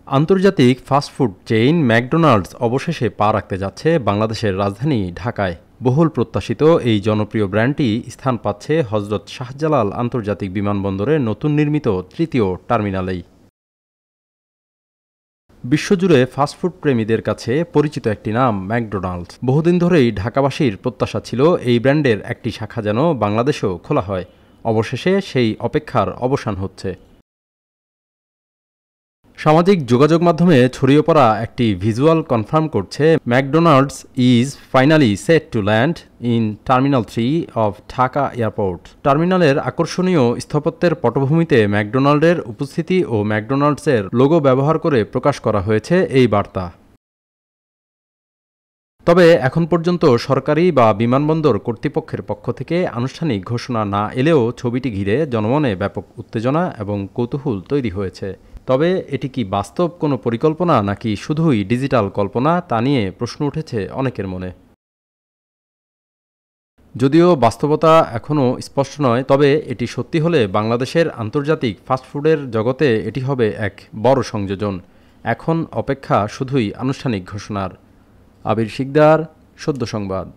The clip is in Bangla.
আন্তর্জাতিক ফাস্টফুড চেইন ম্যাকডোনাল্ডস অবশেষে পা রাখতে যাচ্ছে বাংলাদেশের রাজধানী ঢাকায়। বহুল প্রত্যাশিত এই জনপ্রিয় ব্র্যান্ডটি স্থান পাচ্ছে হজরত শাহজালাল আন্তর্জাতিক বিমানবন্দরের নতুন নির্মিত তৃতীয় টার্মিনালেই। বিশ্বজুড়ে ফাস্টফুড প্রেমীদের কাছে পরিচিত একটি নাম ম্যাকডোনাল্ডস। বহুদিন ধরেই ঢাকাবাসীর প্রত্যাশা ছিল এই ব্র্যান্ডের একটি শাখা যেন বাংলাদেশেও খোলা হয়। অবশেষে সেই অপেক্ষার অবসান হচ্ছে। সামাজিক যোগাযোগ মাধ্যমে ছড়িয়ে পড়া একটি ভিজুয়াল কনফার্ম করছে McDonald's is finally set to land in terminal 3 of Dhaka airport. টার্মিনালের আকর্ষণীয় স্থাপত্যের পটভূমিতে ম্যাকডোনাল্ডের উপস্থিতি ও ম্যাকডোনাল্ডসের লোগো ব্যবহার করে প্রকাশ করা হয়েছে এই বার্তা। তবে এখন পর্যন্ত সরকারি বা বিমানবন্দর কর্তৃপক্ষের পক্ষ থেকে আনুষ্ঠানিক ঘোষণা না এলেও ছবিটি ঘিরে জনমনে ব্যাপক উত্তেজনা এবং কৌতূহল তৈরি হয়েছে। তবে এটি কি বাস্তব কোনো পরিকল্পনা নাকি শুধুই ডিজিটাল কল্পনা, তা নিয়ে প্রশ্ন উঠেছে অনেকের মনে। যদিও বাস্তবতা এখনও স্পষ্ট নয়, তবে এটি সত্যি হলে বাংলাদেশের আন্তর্জাতিক ফাস্টফুডের জগতে এটি হবে এক বড় সংযোজন। এখন অপেক্ষা শুধুই আনুষ্ঠানিক ঘোষণার। আবির শিকদার, সদ্য সংবাদ।